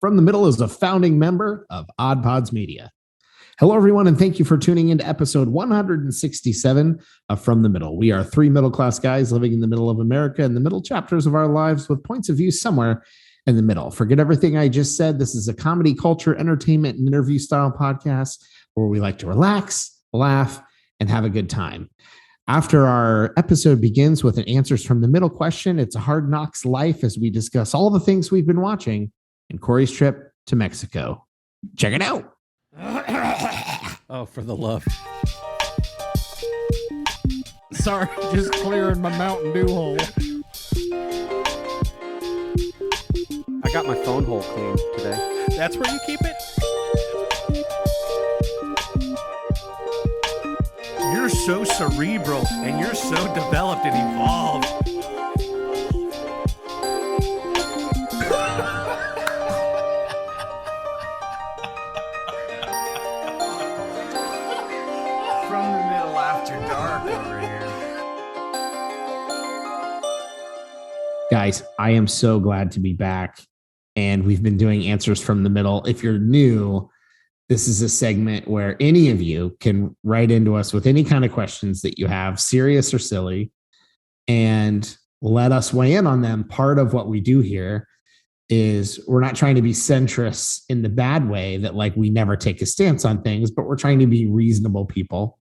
From the Middle is a founding member of Odd Pods Media. Hello, everyone, and thank you for tuning into episode 167 of From the Middle. We are three middle-class guys living in the middle of America in the middle chapters of our lives with points of view somewhere in the middle. Forget everything I just said. This is a comedy, culture, entertainment, and interview-style podcast where we like to relax, laugh, and have a good time. After our episode begins with an Answers from the Middle question, it's a Hard Knocks life as we discuss all the things we've been watching in Kory's trip to Mexico. Check it out. Oh, for the love. Sorry, just clearing my Mountain Dew hole. I got my phone hole cleaned today. That's where you keep it? You're so cerebral and you're so developed and evolved. From the Middle after dark over here. Guys, I am so glad to be back. And we've been doing Answers from the Middle. If you're new, this is a segment where any of you can write into us with any kind of questions that you have, serious or silly, and let us weigh in on them. Part of what we do here is we're not trying to be centrists in the bad way that like we never take a stance on things, but we're trying to be reasonable people.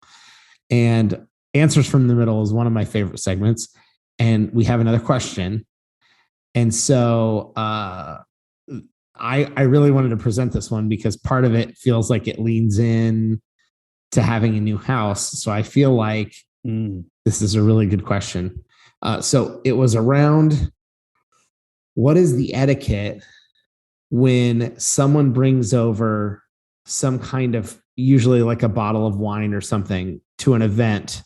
And Answers from the Middle is one of my favorite segments. And we have another question. And so, I really wanted to present this one because part of it feels like it leans in to having a new house. So I feel like this is a really good question. So it was around, what is the etiquette when someone brings over some kind of, usually like a bottle of wine or something, to an event?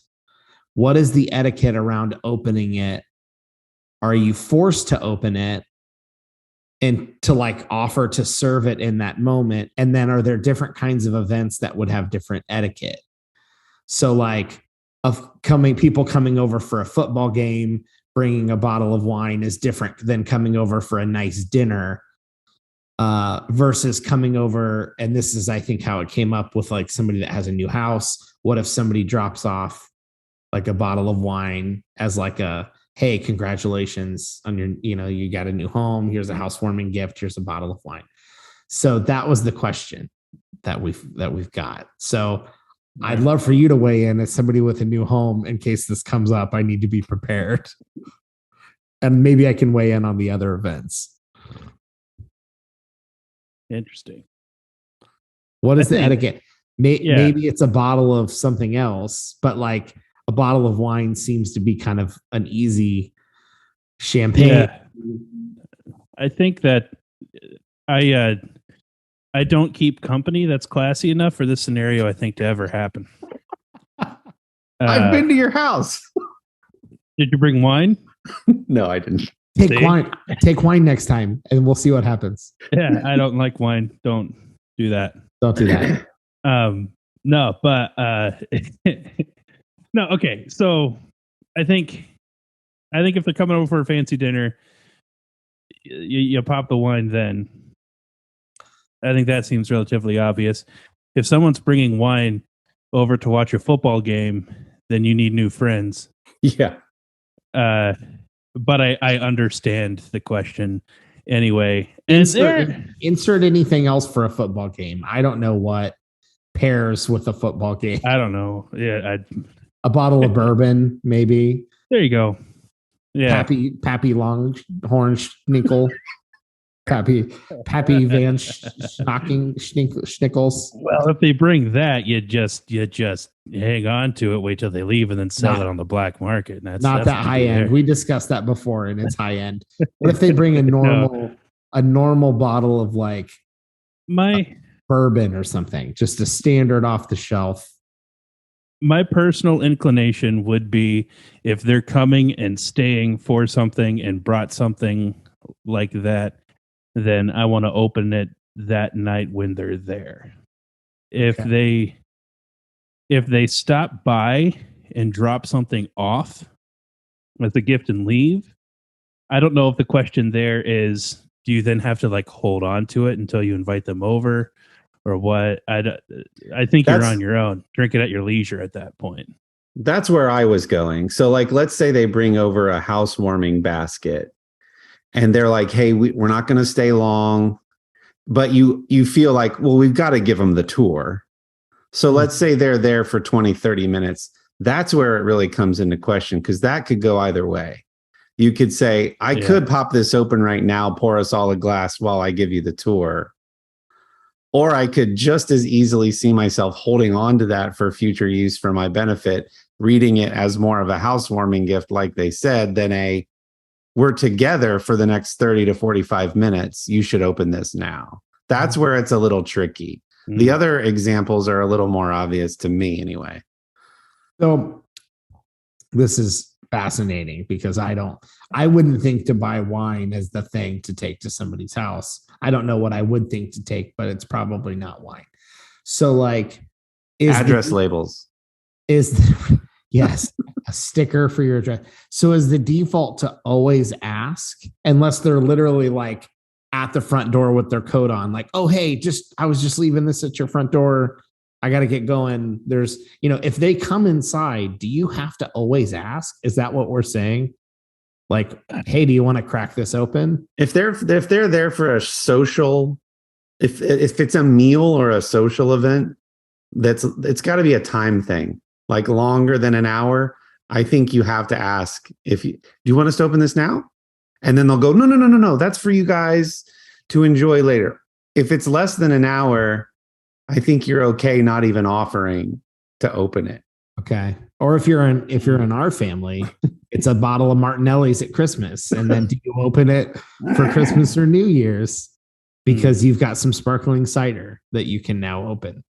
What is the etiquette around opening it? Are you forced to open it and to like offer to serve it in that moment? And then are there different kinds of events that would have different etiquette? So like people coming over for a football game, bringing a bottle of wine is different than coming over for a nice dinner versus coming over. And this is, I think, how it came up with like somebody that has a new house. What if somebody drops off like a bottle of wine as like a, hey, congratulations on your, you got a new home. Here's a housewarming gift. Here's a bottle of wine. So that was the question that we've got. So I'd love for you to weigh in as somebody with a new home in case this comes up. I need to be prepared. And maybe I can weigh in on the other events. Interesting. What is the etiquette? Maybe it's a bottle of something else, but like a bottle of wine seems to be kind of an easy champagne. Yeah. I think that I don't keep company that's classy enough for this scenario, I think, to ever happen. I've been to your house. Did you bring wine? No, I didn't. Take wine next time and we'll see what happens. Yeah, I don't like wine. Don't do that. Don't do that. No, but no, okay. So I think if they're coming over for a fancy dinner, you pop the wine then. I think that seems relatively obvious. If someone's bringing wine over to watch a football game, then you need new friends. Yeah. But I understand the question anyway. Insert anything else for a football game. I don't know what pairs with a football game. I don't know. Yeah, a bottle of bourbon, maybe. There you go. Yeah, Pappy Longhorn Schnickel. Pappy Van Schnickels. Well, if they bring that, you just hang on to it, wait till they leave, and then sell it on the black market. That's that high end. There. We discussed that before, and it's high end. What if they bring a normal bottle of like bourbon or something, just a standard off the shelf? My personal inclination would be if they're coming and staying for something and brought something like that, then I want to open it that night when they're there. If they stop by and drop something off as a gift and leave, I don't know if the question there is, do you then have to like hold on to it until you invite them over, or what? I think you're on your own. Drink it at your leisure at that point. That's where I was going. So, like, let's say they bring over a housewarming basket, and they're like, "Hey, we're not going to stay long," but you feel like, well, we've got to give them the tour. So let's say they're there for 20, 30 minutes. That's where it really comes into question, because that could go either way. You could say, I could pop this open right now, pour us all a glass while I give you the tour. Or I could just as easily see myself holding on to that for future use for my benefit, reading it as more of a housewarming gift, like they said, than we're together for the next 30 to 45 minutes. You should open this now. That's where it's a little tricky. The other examples are a little more obvious to me anyway. So this is fascinating because I wouldn't think to buy wine as the thing to take to somebody's house. I don't know what I would think to take, but it's probably not wine. So like address labels. Yes, a sticker for your address. So is the default to always ask, unless they're literally like at the front door with their coat on, like, oh, hey, I was just leaving this at your front door. I got to get going. There's, if they come inside, do you have to always ask? Is that what we're saying? Like, hey, do you want to crack this open? If they're there for a social, if it's a meal or a social event, it's got to be a time thing, like longer than an hour. I think you have to ask do you want us to open this now? And then they'll go, no. That's for you guys to enjoy later. If it's less than an hour, I think you're okay not even offering to open it. Okay. Or if you're in our family, it's a bottle of Martinelli's at Christmas. And then do you open it for Christmas or New Year's because you've got some sparkling cider that you can now open?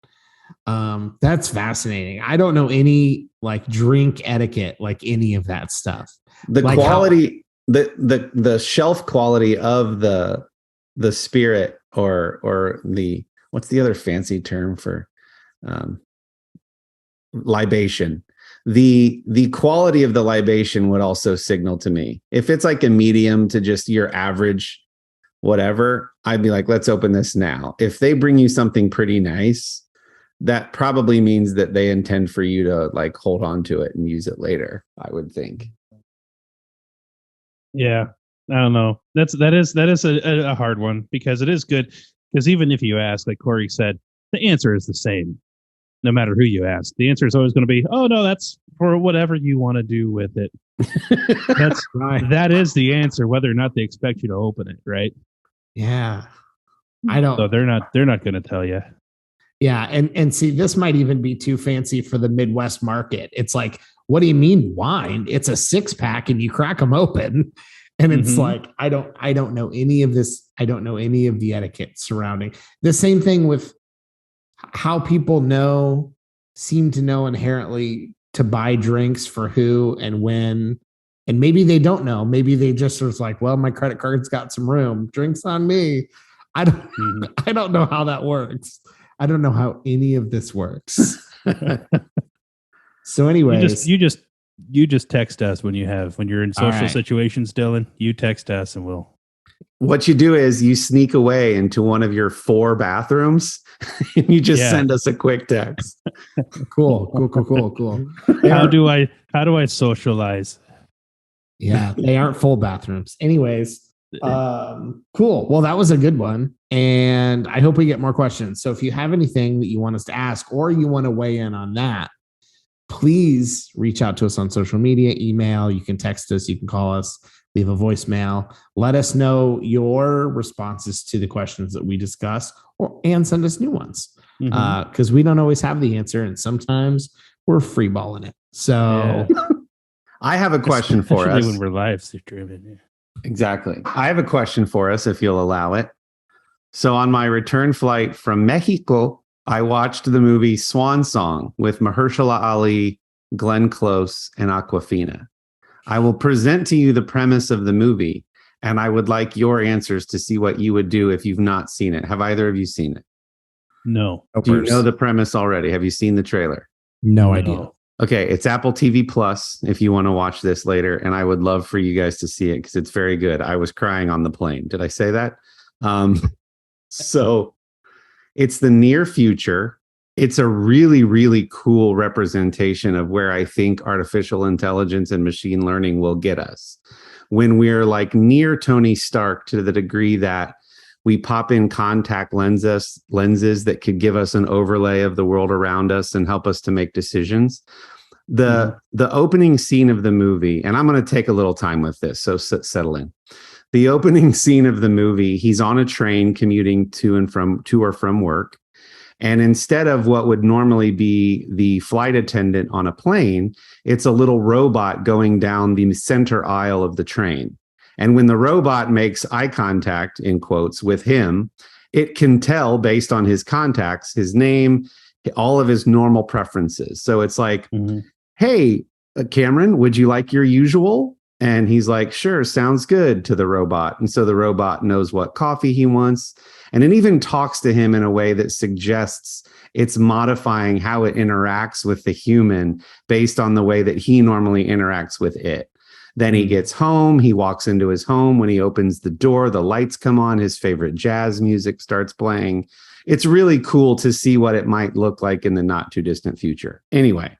That's fascinating. I don't know any like drink etiquette, like any of that stuff. The like quality, the shelf quality of the spirit or the, what's the other fancy term for libation? The quality of the libation would also signal to me. If it's like a medium to just your average whatever, I'd be like, let's open this now. If they bring you something pretty nice, that probably means that they intend for you to like hold on to it and use it later, I would think. Yeah, I don't know. That is a hard one, because it is good. Because even if you ask, like Kory said, the answer is the same, no matter who you ask. The answer is always going to be, oh no, that's for whatever you want to do with it. That's right. That is the answer, whether or not they expect you to open it, right? Yeah, I don't. So they're not going to tell you. Yeah, and see, this might even be too fancy for the Midwest market. It's like, what do you mean wine? It's a 6-pack and you crack them open. And it's like, I don't know any of this. I don't know any of the etiquette surrounding the same thing with how people seem to know inherently to buy drinks for who and when. And maybe they don't know. Maybe they just was like, well, my credit card's got some room. Drinks on me. I don't know how that works. I don't know how any of this works. So anyways, you just text us when you're in social situations, Dillon. You text us and we'll. What you do is you sneak away into one of your 4 bathrooms and you just send us a quick text. Cool. How do I socialize? Yeah, they aren't full bathrooms. Anyways, cool. Well, that was a good one. And I hope we get more questions. So if you have anything that you want us to ask or you want to weigh in on that, please reach out to us on social media, email. You can text us, you can call us, leave a voicemail. Let us know your responses to the questions that we discuss, and send us new ones, because we don't always have the answer, and sometimes we're freeballing it. So I have a question for us. When we're live streaming. Yeah. Exactly. I have a question for us, if you'll allow it. So on my return flight from Mexico, I watched the movie Swan Song with Mahershala Ali, Glenn Close, and Awkwafina. I will present to you the premise of the movie, and I would like your answers to see what you would do if you've not seen it. Have either of you seen it? No. Do you know the premise already? Have you seen the trailer? No idea. Okay, it's Apple TV Plus if you want to watch this later, and I would love for you guys to see it because it's very good. I was crying on the plane. Did I say that? Um, so it's the near future. It's a really, really cool representation of where I think artificial intelligence and machine learning will get us when we're like near Tony Stark to the degree that we pop in contact lenses that could give us an overlay of the world around us and help us to make decisions. The opening scene of the movie, and I'm going to take a little time with this, so settle in. The opening scene of the movie, he's on a train commuting to or from work. And instead of what would normally be the flight attendant on a plane, it's a little robot going down the center aisle of the train. And when the robot makes eye contact, in quotes, with him, it can tell based on his contacts, his name, all of his normal preferences. So it's like, hey, Cameron, would you like your usual? And he's like, sure, sounds good, to the robot. And so the robot knows what coffee he wants. And it even talks to him in a way that suggests it's modifying how it interacts with the human based on the way that he normally interacts with it. Then he gets home, he walks into his home. When he opens the door, the lights come on, his favorite jazz music starts playing. It's really cool to see what it might look like in the not too distant future. Anyway,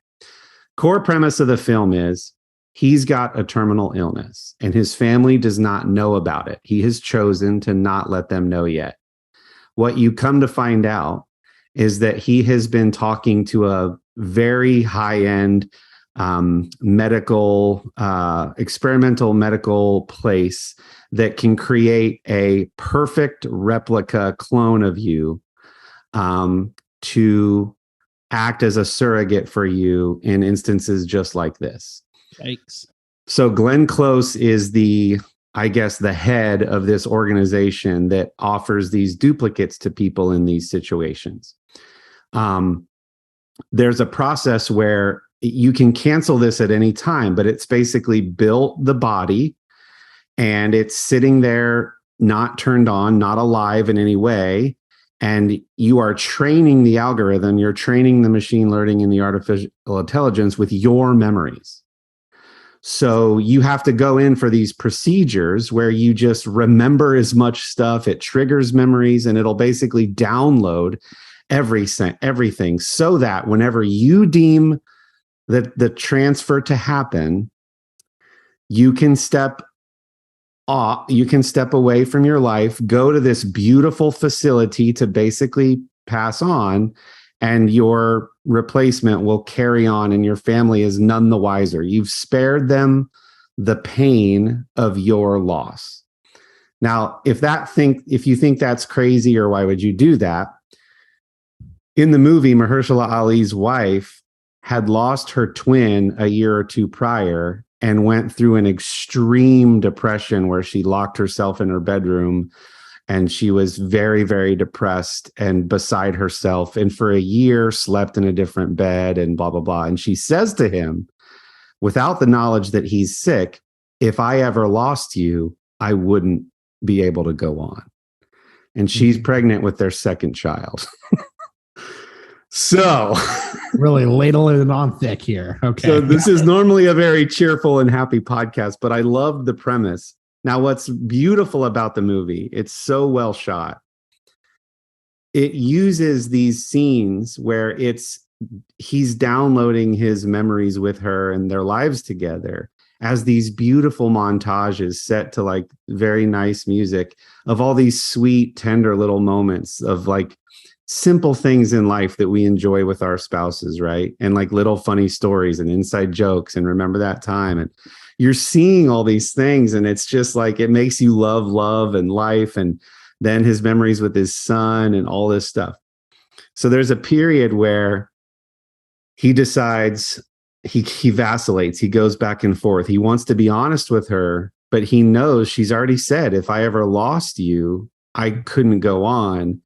core premise of the film is he's got a terminal illness and his family does not know about it. He has chosen to not let them know yet. What you come to find out is that he has been talking to a very high-end experimental medical place that can create a perfect replica clone of you to act as a surrogate for you in instances just like this. Yikes. So Glenn Close is the head of this organization that offers these duplicates to people in these situations. There's a process where you can cancel this at any time, but it's basically built the body and it's sitting there, not turned on, not alive in any way. And you are training the algorithm, you're training the machine learning and the artificial intelligence with your memories. So you have to go in for these procedures where you just remember as much stuff. It triggers memories and it'll basically download everything so that whenever you deem that the transfer to happen, you can step away from your life, go to this beautiful facility to basically pass on, and your replacement will carry on and your family is none the wiser. You've spared them the pain of your loss. Now, if you think that's crazy or why would you do that? In the movie, Mahershala Ali's wife had lost her twin a year or two prior and went through an extreme depression where she locked herself in her bedroom and she was very, very depressed and beside herself. And for a year slept in a different bed and blah, blah, blah. And she says to him, without the knowledge that he's sick, if I ever lost you, I wouldn't be able to go on. And she's pregnant with their second child. So really ladling it on thick here. Okay. So this is normally a very cheerful and happy podcast, but I loved the premise. Now, what's beautiful about the movie, it's so well shot. It uses these scenes where he's downloading his memories with her and their lives together as these beautiful montages set to like very nice music of all these sweet, tender little moments of like simple things in life that we enjoy with our spouses, right? And like little funny stories and inside jokes and remember that time. And you're seeing all these things and it's just like, it makes you love and life. And then his memories with his son and all this stuff. So there's a period where he decides, he vacillates, he goes back and forth. He wants to be honest with her, but he knows she's already said, if I ever lost you, I couldn't go on.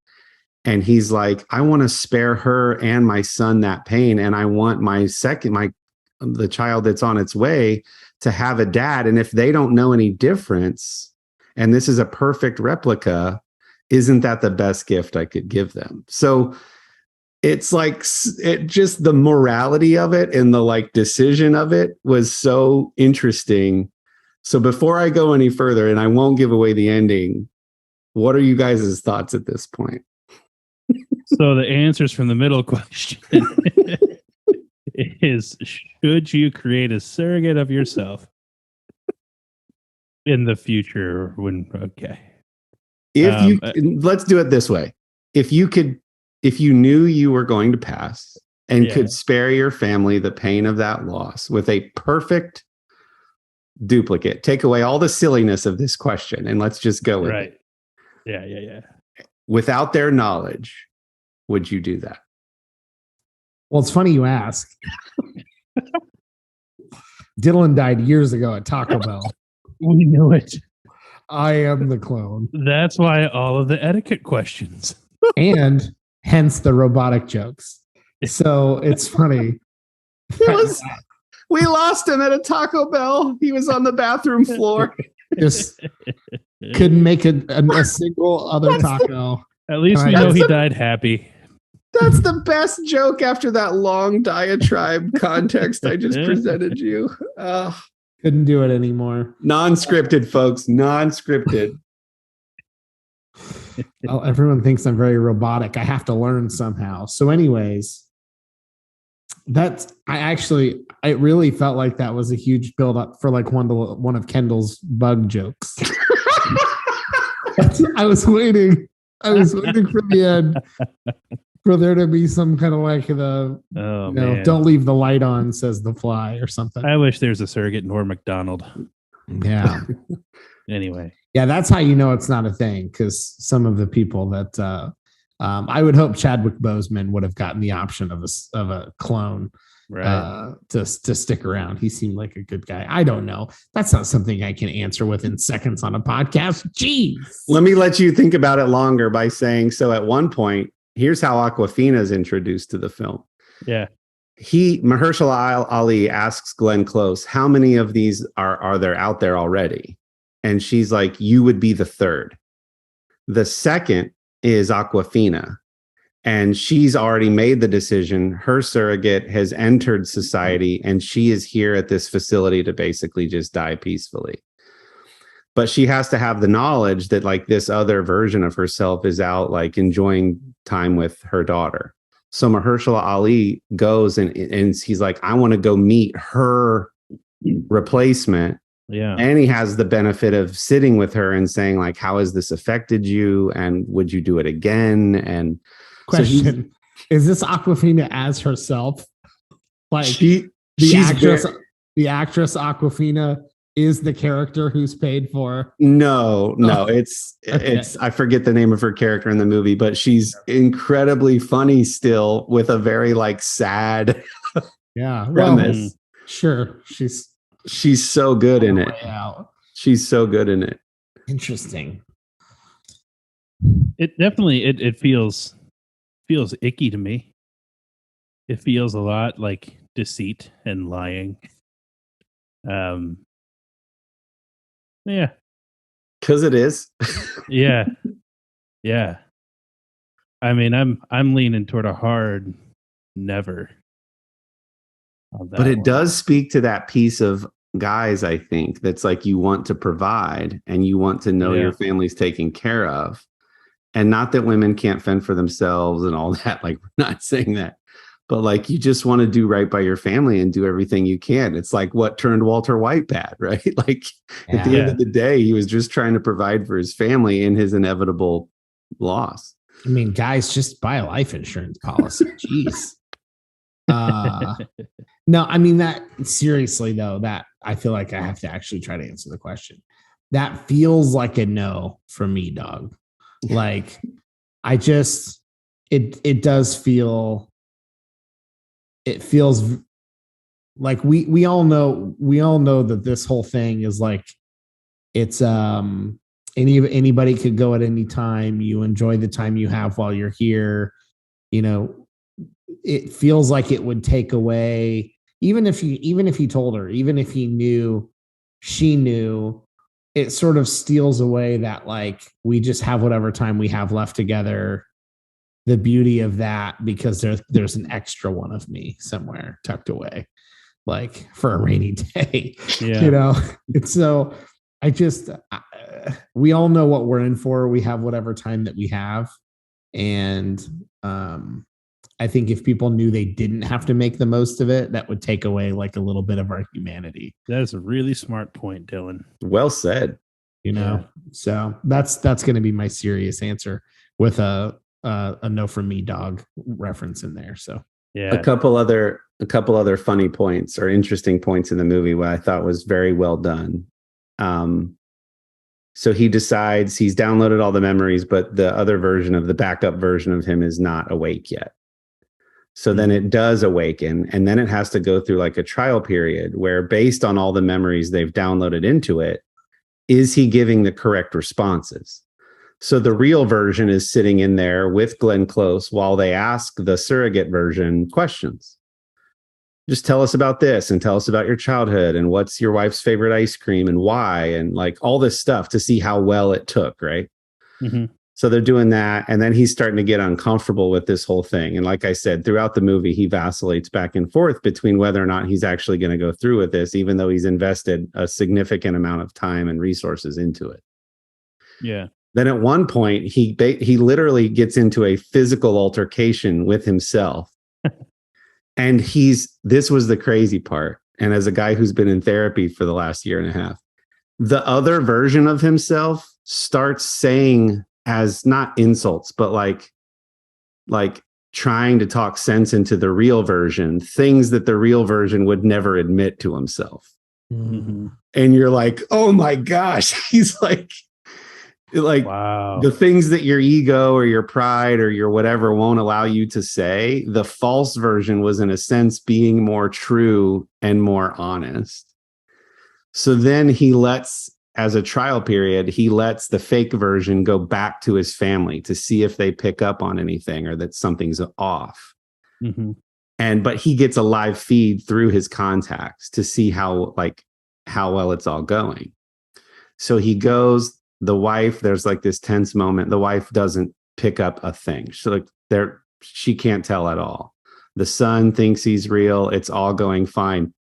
And he's like, I want to spare her and my son that pain. And I want the child that's on its way to have a dad. And if they don't know any difference, and this is a perfect replica, isn't that the best gift I could give them? So it's like, just the morality of it and the like decision of it was so interesting. So before I go any further, and I won't give away the ending, What are you guys' thoughts at this point? So the answers from the middle question is: should you create a surrogate of yourself in the future? Let's do it this way. If you knew you were going to pass and could spare your family the pain of that loss with a perfect duplicate, take away all the silliness of this question and let's just go with it. Yeah. Without their knowledge, would you do that? Well, it's funny you ask. Dillon died years ago at Taco Bell. We knew it. I am the clone. That's why all of the etiquette questions. And hence the robotic jokes. So it's funny. We lost him at a Taco Bell. He was on the bathroom floor. Just couldn't make a single other taco. At least we know he died happy. That's the best joke after that long diatribe context I just presented you. Couldn't do it anymore. Non-scripted, folks. Non-scripted. Well, everyone thinks I'm very robotic. I have to learn somehow. So anyways, I really felt like that was a huge build up for like one of Kendall's bug jokes. I was waiting for the end for there to be some kind of like don't leave the light on, says the fly or something. I wish there's a surrogate Norm Macdonald. Yeah. Anyway. Yeah, that's how you know it's not a thing, because some of the people that I would hope Chadwick Boseman would have gotten the option of a clone to stick around. He seemed like a good guy. I don't know. That's not something I can answer within seconds on a podcast. Jeez. Let me let you think about it longer by saying, so at one point, here's how Awkwafina is introduced to the film. Yeah. Mahershala Ali asks Glenn Close, how many of these are there out there already? And she's like, you would be the third. The second is Awkwafina. And she's already made the decision. Her surrogate has entered society and she is here at this facility to basically just die peacefully. But she has to have the knowledge that like this other version of herself is out like enjoying time with her daughter. So Mahershala Ali goes and he's like, I want to go meet her replacement. Yeah. And he has the benefit of sitting with her and saying like, how has this affected you? And would you do it again? And question, is this Awkwafina as herself? Like the actress Awkwafina is the character who's paid for? No, it's I forget the name of her character in the movie, but she's incredibly funny still with a very like sad premise. Sure, she's so good in it. She's so good in it. Interesting. It definitely it feels icky to me. It feels a lot like deceit and lying. Yeah. Because it is. Yeah. Yeah. I mean, I'm leaning toward a hard never. But it does speak to that piece of guys, I think, that's like you want to provide and you want to know your family's taken care of. And not that women can't fend for themselves and all that. Like, we're not saying that. But like, you just want to do right by your family and do everything you can. It's like what turned Walter White bad, right? Like at the end of the day, he was just trying to provide for his family in his inevitable loss. I mean, guys, just buy a life insurance policy. Jeez. No, I mean that seriously though, that I feel like I have to actually try to answer the question. That feels like a no from me, dog. Like I just, it does feel, it feels like we all know that this whole thing is like, it's, anybody could go at any time. You enjoy the time you have while you're here. You know, it feels like it would take away, even if he told her, even if he knew, she knew, it sort of steals away that like, we just have whatever time we have left together. The beauty of that, because there's an extra one of me somewhere tucked away, like for a rainy day. Yeah. You know, it's so we all know what we're in for. We have whatever time that we have. And I think if people knew they didn't have to make the most of it, that would take away like a little bit of our humanity. That is a really smart point, Dillon. Well said. So that's going to be my serious answer with a no from me dog reference in there. So yeah, a couple other funny points or interesting points in the movie what I thought was very well done. So he decides he's downloaded all the memories, but the other version of the backup version of him is not awake yet. So then it does awaken, and then it has to go through like a trial period where, based on all the memories they've downloaded into it, is he giving the correct responses? So the real version is sitting in there with Glenn Close while they ask the surrogate version questions. Just tell us about this and tell us about your childhood and what's your wife's favorite ice cream and why, and like all this stuff to see how well it took, right? Mm-hmm. So they're doing that, and then he's starting to get uncomfortable with this whole thing. And like I said, throughout the movie, he vacillates back and forth between whether or not he's actually going to go through with this, even though he's invested a significant amount of time and resources into it. Yeah. Then at one point, he literally gets into a physical altercation with himself. And this was the crazy part. And as a guy who's been in therapy for the last year and a half, the other version of himself starts saying, as not insults, but like trying to talk sense into the real version, things that the real version would never admit to himself. Mm-hmm. And you're like, oh my gosh, he's like wow. The things that your ego or your pride or your whatever won't allow you to say, the false version was in a sense being more true and more honest. So then as a trial period, he lets the fake version go back to his family to see if they pick up on anything or that something's off. Mm-hmm. But he gets a live feed through his contacts to see how well it's all going. So he goes, the wife, there's like this tense moment. The wife doesn't pick up a thing. She can't tell at all. The son thinks he's real. It's all going fine.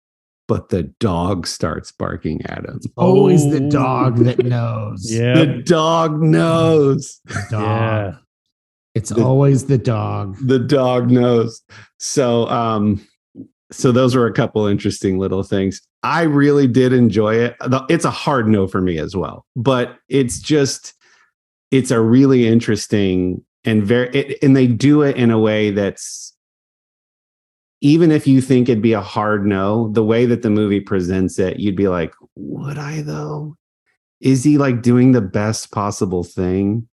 But the dog starts barking at him. Always the dog that knows. Yeah. The dog knows. The dog. Yeah. It's always the dog. The dog knows. So those were a couple interesting little things. I really did enjoy it. It's a hard no for me as well, but it's a really interesting and and they do it in a way that's, even if you think it'd be a hard no, the way that the movie presents it, you'd be like, would I though? Is he like doing the best possible thing?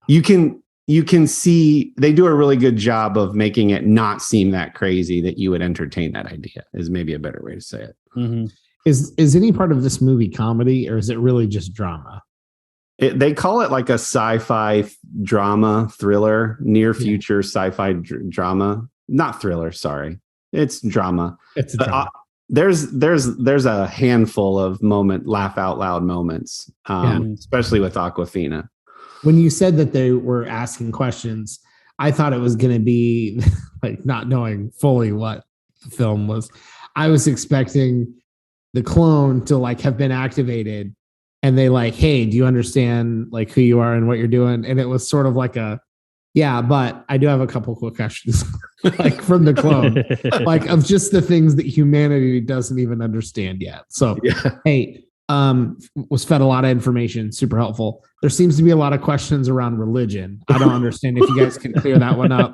You can see they do a really good job of making it not seem that crazy that you would entertain that idea, is maybe a better way to say it. Mm-hmm. Is any part of this movie comedy, or is it really just drama? They call it like a sci-fi drama thriller, near future sci-fi drama, not thriller. Sorry. It's drama. It's a drama. There's a handful of laugh out loud moments, especially with Awkwafina. When you said that they were asking questions, I thought it was going to be like not knowing fully what the film was. I was expecting the clone to like have been activated and they like, hey, do you understand like who you are and what you're doing? And it was sort of like yeah, but I do have a couple quick questions like from the clone, like of just the things that humanity doesn't even understand yet. So, hey, was fed a lot of information, super helpful. There seems to be a lot of questions around religion. I don't understand if you guys can clear that one up.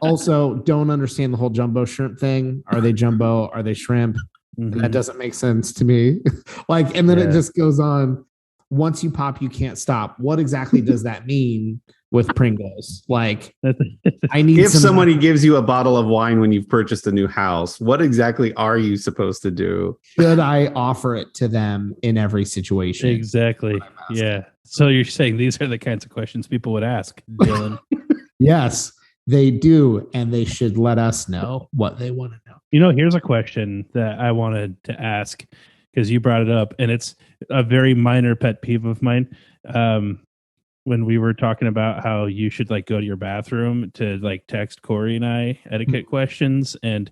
Also, don't understand the whole jumbo shrimp thing. Are they jumbo? Are they shrimp? Mm-hmm. That doesn't make sense to me. Like, and then it just goes on. Once you pop, you can't stop. What exactly does that mean with Pringles? Like, I need. If somebody gives you a bottle of wine when you've purchased a new house, what exactly are you supposed to do? Should I offer it to them in every situation? Exactly. Yeah. So you're saying these are the kinds of questions people would ask, Dillon? Yes, they do, and they should let us know what they want to know. You know, here's a question that I wanted to ask because you brought it up, and it's a very minor pet peeve of mine. When we were talking about how you should like go to your bathroom to like text Kory and I etiquette questions, and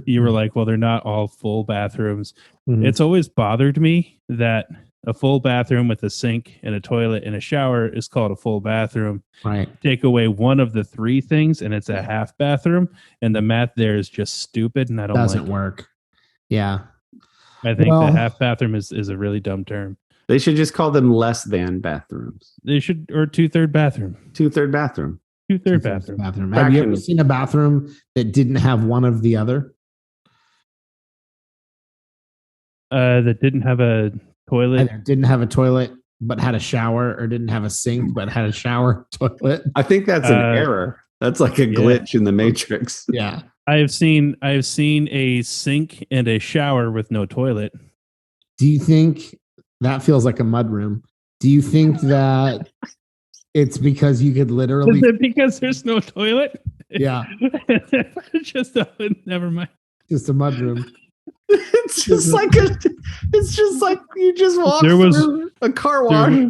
you were like, well, they're not all full bathrooms. It's always bothered me that A full bathroom with a sink and a toilet and a shower is called a full bathroom. Right. Take away one of the three things and it's a half bathroom, and the math there is just stupid and I don't Doesn't like it. work. Yeah. I think Well- the half bathroom is a really dumb term. They should just call them less than bathrooms. They should, or 2/3 bathroom. 2/3 bathroom. 2/3 bathroom. Have you ever Fraction. seen a bathroom that didn't have one of the other? That didn't have a toilet. Either didn't have a toilet but had a shower, or didn't have a sink but had a shower toilet. I think that's an error. That's like a glitch in the matrix. Yeah. I've seen a sink and a shower with no toilet. Do you think that feels like a mudroom? Do you think that it's because you could literally? Is it because there's no toilet? Yeah, Just never mind. just a mudroom. It's just like you just walked There was- through a car wash.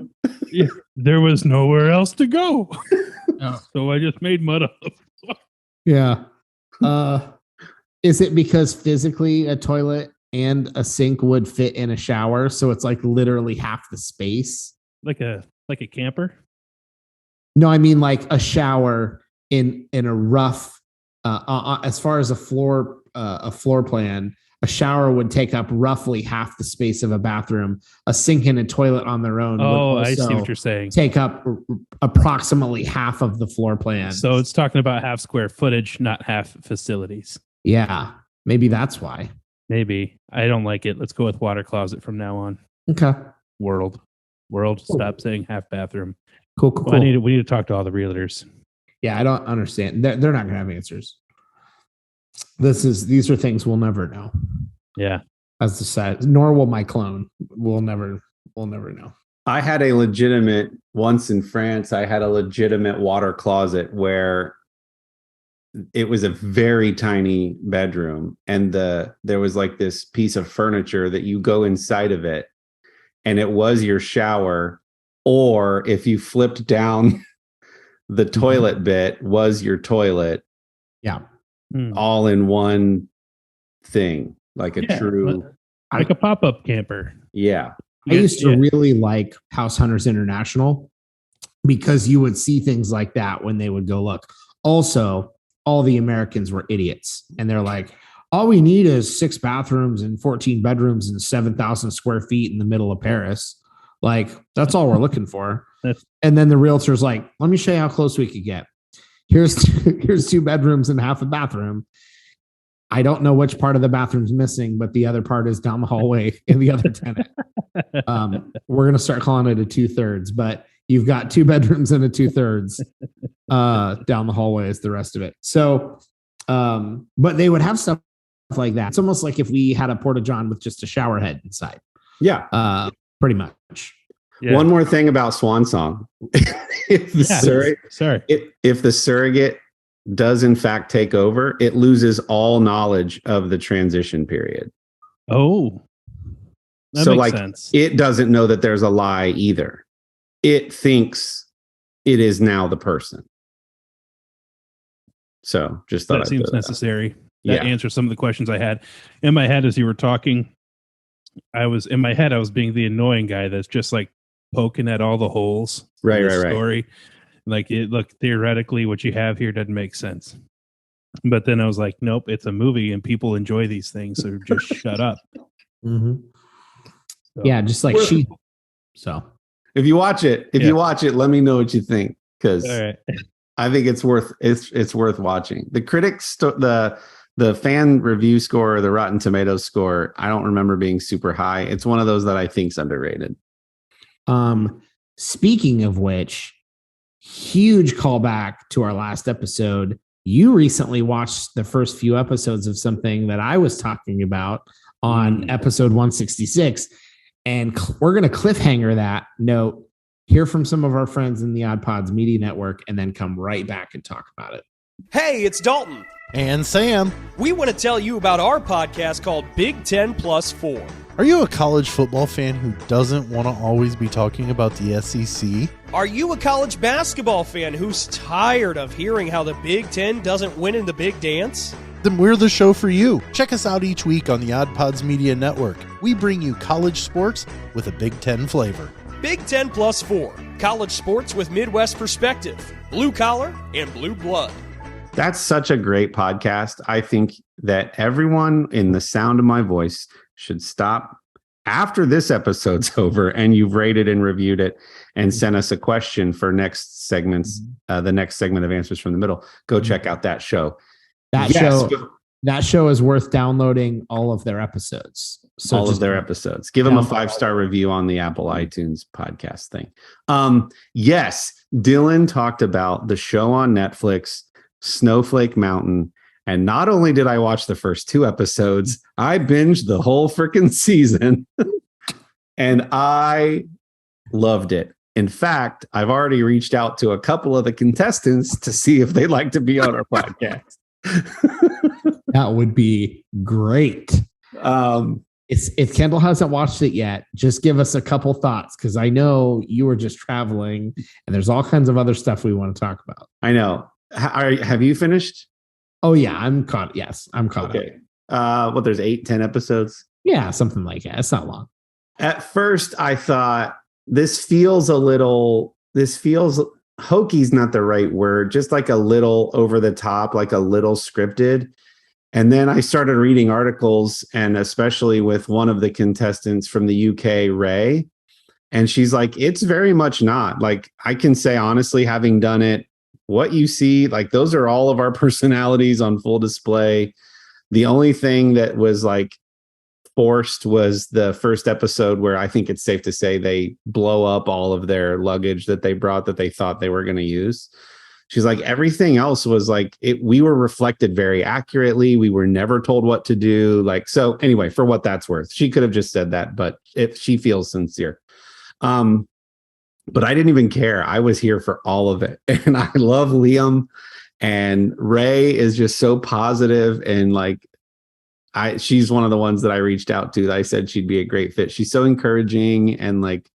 There was nowhere else to go, Oh. so I just made mud up. Yeah. Is it because physically a toilet and a sink would fit in a shower, so it's like literally half the space? like a camper. No, I mean like a shower in a rough. As far as a floor plan, a shower would take up roughly half the space of a bathroom. A sink and a toilet on their own. Oh, would I see also what you're saying. take up approximately half of the floor plan. So it's talking about half square footage, not half facilities. Yeah, maybe that's why. Maybe. I don't like it. Let's go with water closet from now on. Okay, World. Stop saying half bathroom. cool. Well, we need to talk to all the realtors. Yeah, I don't understand. They're not going to have answers. These are things we'll never know. Yeah. As the size, nor will my clone. We'll never know. I had a legitimate once in France. I had a legitimate water closet where it was a very tiny bedroom, and there was like this piece of furniture that you go inside of it, and it was your shower, or if you flipped down the toilet bit, was your toilet. Yeah. All in one thing, like a true, like a pop-up camper. yeah. I used to really like House Hunters International because you would see things like that when they would go look. Also, all the Americans were idiots, and they're like, all we need is 6 bathrooms and 14 bedrooms and 7,000 square feet in the middle of Paris. Like, that's all we're looking for. And then the realtor's like, let me show you how close we could get. Here's 2 bedrooms and half a bathroom. I don't know which part of the bathroom's missing, but the other part is down the hallway in the other tenant. We're going to start calling it a 2/3, but you've got 2 bedrooms and a 2/3 down the hallway is the rest of it. So, but they would have stuff like that. It's almost like if we had a porta-john with just a shower head inside. Yeah. Pretty much. Yeah. One more thing about Swan Song. If the surrogate does in fact take over, it loses all knowledge of the transition period. Oh, that So makes like sense. it doesn't know that there's a lie either. It thinks it is now the person. So just thought That I'd seems throw that out. necessary. That Yeah. answers some of the questions I had in my head as you were talking. I was being the annoying guy that's just like poking at all the holes. in Right. the story. Like, look, theoretically, what you have here doesn't make sense. But then I was like, nope, it's a movie and people enjoy these things, so just shut up. Mm-hmm. So, Yeah, just like she. So If you watch it, let me know what you think, because all right. I think it's worth watching. The critics, the fan review score, or the Rotten Tomatoes score, I don't remember being super high. It's one of those that I think's underrated. Speaking of which, huge callback to our last episode. You recently watched the first few episodes of something that I was talking about on episode 166. And we're going to cliffhanger that note, hear from some of our friends in the Odd Pods Media Network, and then come right back and talk about it. Hey, it's Dalton. And Sam. We want to tell you about our podcast called Big 10 Plus 4. Are you a college football fan who doesn't want to always be talking about the SEC? Are you a college basketball fan who's tired of hearing how the Big 10 doesn't win in the big dance? then we're the show for you. Check us out each week on the Odd Pods Media Network. We bring you college sports with a Big Ten flavor. Big Ten Plus 4, college sports with Midwest perspective, blue collar and blue blood. That's such a great podcast. I think that everyone in the sound of my voice should stop after this episode's over and you've rated and reviewed it and sent us a question for next segments, the next segment of Answers from the Middle. Go check out that show. That show is worth downloading all of their episodes. So all of their episodes. Give them a 5-star review on the Apple iTunes podcast thing. Yes, Dillon talked about the show on Netflix, Snowflake Mountain. And not only did I watch the first 2 episodes, I binged the whole freaking season. And I loved it. In fact, I've already reached out to a couple of the contestants to see if they'd like to be on our podcast. That would be great. If Kendall hasn't watched it yet, just give us a couple thoughts, because I know you were just traveling and there's all kinds of other stuff we want to talk about. I know. Have you finished? Oh yeah, I'm caught. Yes, I'm caught up. There's 8-10 episodes. Yeah, something like that. It's not long. At first, I thought this feels hokey's not the right word, just like a little over the top, like a little scripted. And then I started reading articles, and especially with one of the contestants from the UK, Ray, and she's like, it's very much not. Like, I can say honestly, having done it, what you see, like, those are all of our personalities on full display. The only thing that was like forced was the first episode, where I think it's safe to say they blow up all of their luggage that they brought that they thought they were going to use. She's like, everything else was like, we were reflected very accurately. We were never told what to do. Like, so anyway, for what that's worth, she could have just said that, but if she feels sincere. But I didn't even care. I was here for all of it. And I love Liam, and Ray is just so positive, and like, she's one of the ones that I reached out to that I said she'd be a great fit. She's so encouraging and like,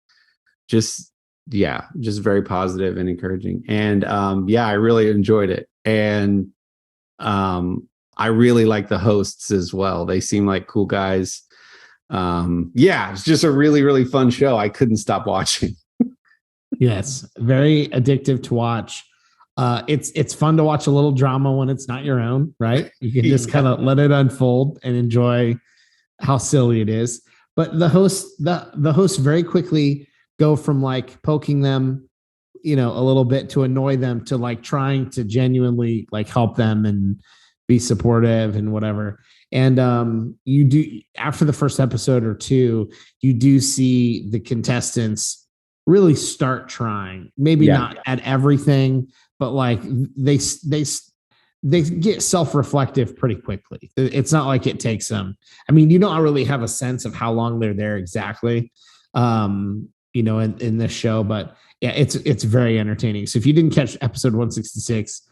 just very positive and encouraging. And I really enjoyed it. And I really like the hosts as well. They seem like cool guys. It's just a really, really fun show. I couldn't stop watching. Yes, very addictive to watch. It's fun to watch a little drama when it's not your own, right? You can just kind of let it unfold and enjoy how silly it is. But the hosts very quickly go from like poking them, a little bit, to annoy them, to like trying to genuinely like help them and be supportive and whatever. And you do, after the first episode or 2, you do see the contestants really start trying, maybe not at everything, but like they get self-reflective pretty quickly. It's not like it takes them. I mean, you don't really have a sense of how long they're there exactly, in this show, but yeah, it's very entertaining. So if you didn't catch episode 166,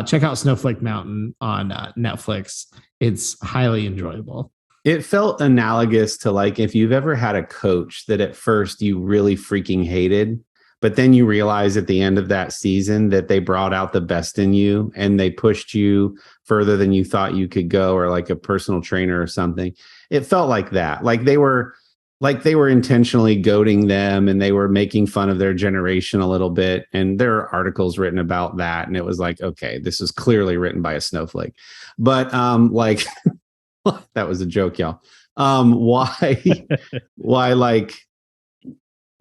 check out Snowflake Mountain on Netflix. It's highly enjoyable. It felt analogous to like if you've ever had a coach that at first you really freaking hated, but then you realize at the end of that season that they brought out the best in you and they pushed you further than you thought you could go, or like a personal trainer or something. It felt like that. Like they were intentionally goading them, and they were making fun of their generation a little bit. And there are articles written about that. And it was like, okay, this is clearly written by a snowflake. But that was a joke, y'all. Why like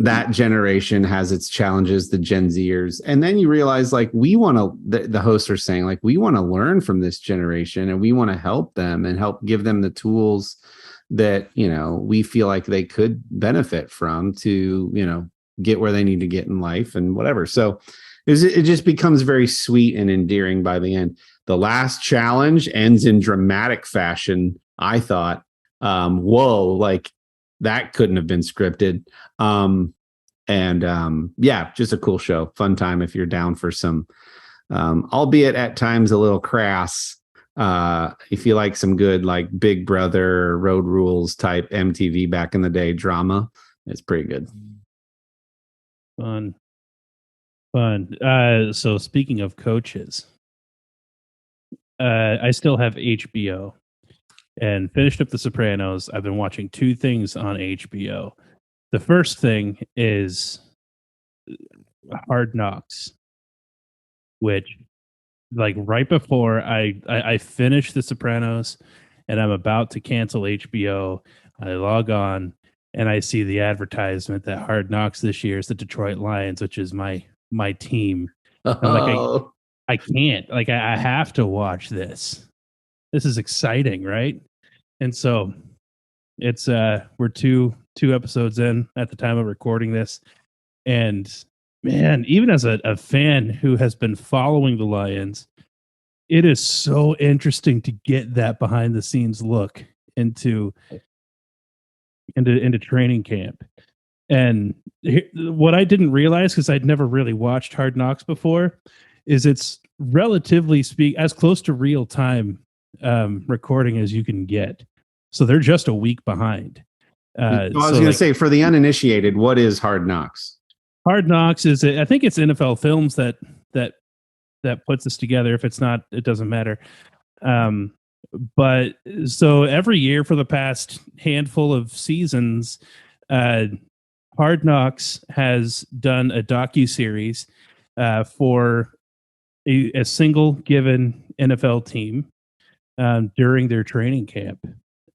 that generation has its challenges, the Gen Zers. And then you realize like the hosts are saying like, we want to learn from this generation, and we want to help them and help give them the tools that, we feel like they could benefit from to, get where they need to get in life and whatever. So it just becomes very sweet and endearing by the end. The last challenge ends in dramatic fashion. I thought, whoa, like that couldn't have been scripted. Just a cool show. Fun time if you're down for some, albeit at times a little crass. If you like some good, like Big Brother, Road Rules type MTV back in the day drama, it's pretty good. Fun. So speaking of coaches, I still have HBO and finished up The Sopranos. I've been watching two things on HBO. The first thing is Hard Knocks, which, like, right before I finished The Sopranos and I'm about to cancel HBO, I log on and I see the advertisement that Hard Knocks this year is the Detroit Lions, which is my team. I'm like, I can't. Like, I have to watch this. This is exciting, right? And so it's we're two episodes in at the time of recording this, and man, even as a fan who has been following the Lions, it is so interesting to get that behind the scenes look into training camp. And what I didn't realize, because I'd never really watched Hard Knocks before, is it's relatively as close to real time recording as you can get. So they're just a week behind. I was going to say, for the uninitiated, what is Hard Knocks? Hard Knocks is, I think it's NFL Films that puts this together. If it's not, it doesn't matter. But so every year for the past handful of seasons, Hard Knocks has done a docuseries for a single given NFL team during their training camp.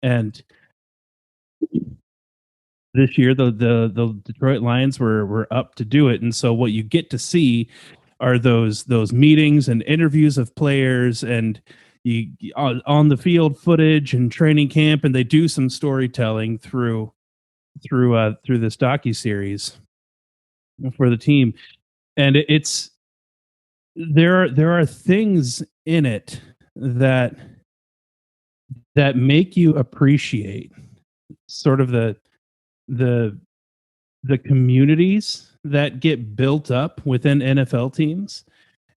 And this year, the Detroit Lions were up to do it. And so what you get to see are those meetings and interviews of players and you on the field footage and training camp, and they do some storytelling through this docuseries for the team. And there are things in it that make you appreciate sort of the communities that get built up within NFL teams,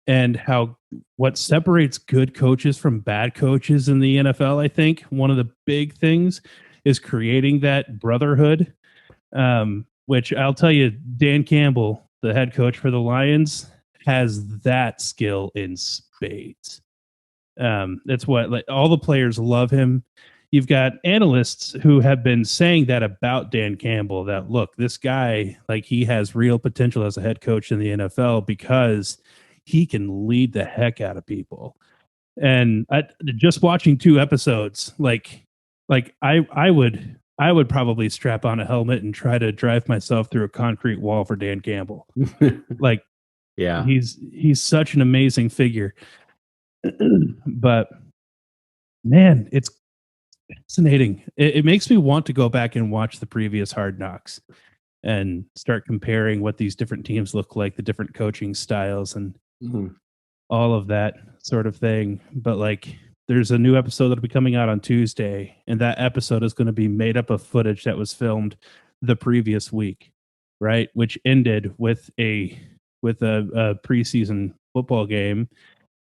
and how what separates good coaches from bad coaches in the NFL. I think one of the big things is creating that brotherhood, which I'll tell you, Dan Campbell, the head coach for the Lions, has that skill in spades. That's what, like, all the players love him. You've got analysts who have been saying that about Dan Campbell, that, look, this guy, like, he has real potential as a head coach in the NFL because he can lead the heck out of people. And just watching two episodes, like I would probably strap on a helmet and try to drive myself through a concrete wall for Dan Campbell. Like, yeah, he's such an amazing figure. But man, it's fascinating. It makes me want to go back and watch the previous Hard Knocks and start comparing what these different teams look like, the different coaching styles, and all of that sort of thing. But, like, there's a new episode that'll be coming out on Tuesday, and that episode is going to be made up of footage that was filmed the previous week, right? Which ended with a preseason football game.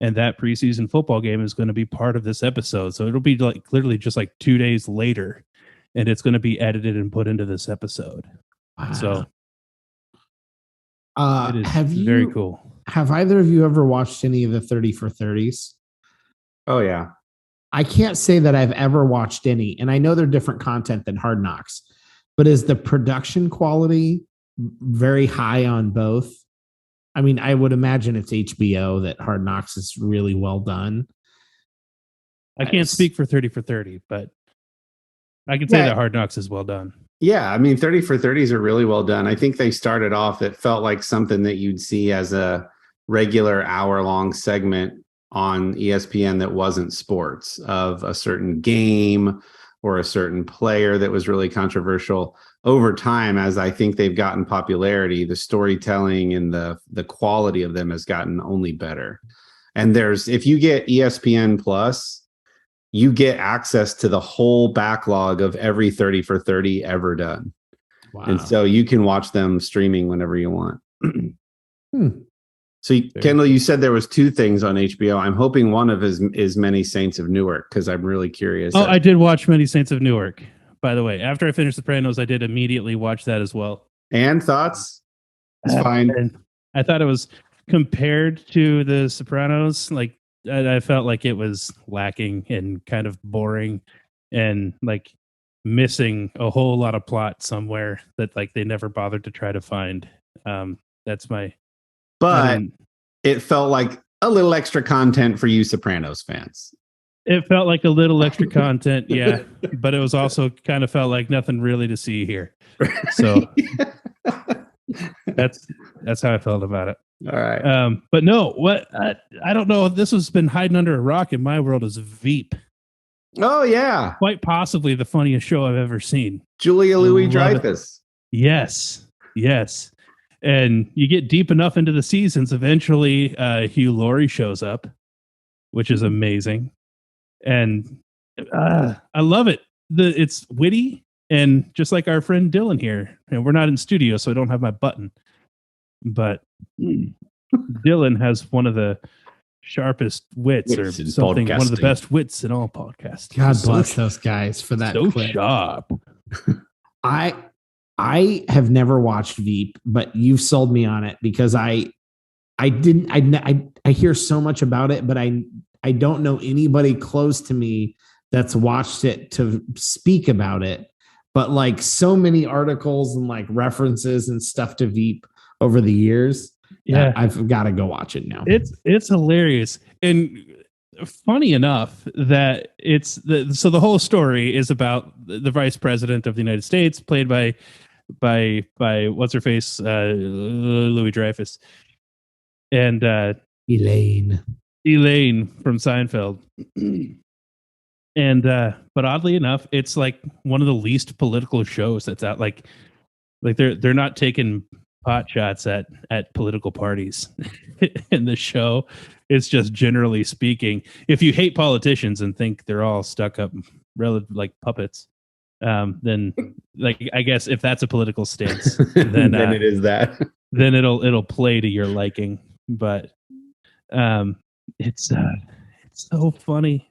And that preseason football game is going to be part of this episode. So it'll be like literally just like 2 days later, and it's going to be edited and put into this episode. Wow. So it is very cool. Have either of you ever watched any of the 30 for 30s? Oh, yeah. I can't say that I've ever watched any, and I know they're different content than Hard Knocks, but is the production quality very high on both? I mean, I would imagine it's HBO that Hard Knocks is really well done. I can't speak for 30 for 30, but I can say that Hard Knocks is well done. Yeah, I mean, 30 for 30s are really well done. I think they started off, it felt like something that you'd see as a regular hour-long segment on ESPN that wasn't sports, of a certain game or a certain player that was really controversial. Over time, as I think they've gotten popularity, the storytelling and the quality of them has gotten only better. And if you get ESPN Plus, you get access to the whole backlog of every 30 for 30 ever done. Wow. And so you can watch them streaming whenever you want. So, Kendall, you said there was two things on HBO. I'm hoping one of is Many Saints of Newark, because I'm really curious. Oh, I did watch Many Saints of Newark, by the way. After I finished Sopranos, I did immediately watch that as well. And thoughts? It's fine. And I thought it was, compared to the Sopranos, like, I felt like it was lacking and kind of boring and like missing a whole lot of plot somewhere that like they never bothered to try to find. That's my. But it felt like a little extra content for you Sopranos fans. It felt like a little extra content, yeah, but it was also kind of felt like nothing really to see here. So that's how I felt about it. All right. But no, what I don't know. This has been hiding under a rock in my world is Veep. Oh yeah, Quite possibly the funniest show I've ever seen. Julia Louis-Dreyfus. Yes. And you get deep enough into the seasons, eventually Hugh Laurie shows up, which is amazing. And I love it. It's witty, and just like our friend Dillon here, and we're not in studio, so I don't have my button. But Dillon has one of the sharpest wits, or something. One of the best wits in all podcasts. God bless those guys for that. So clip. sharp. I have never watched Veep, but you've sold me on it because I hear so much about it, but I don't know anybody close to me that's watched it to speak about it. But like so many articles and like references and stuff to Veep over the years, yeah, I've got to go watch it now. It's hilarious and funny enough that so the whole story is about the vice president of the United States, played by what's her face, Louis-Dreyfus, and Elaine from Seinfeld. And but oddly enough, it's like one of the least political shows that's out. Like they're not taking pot shots at political parties in the show. It's just generally speaking, if you hate politicians and think they're all stuck up relative like puppets, then like I guess if that's a political stance, then then it is that. Then it'll play to your liking. But it's so funny.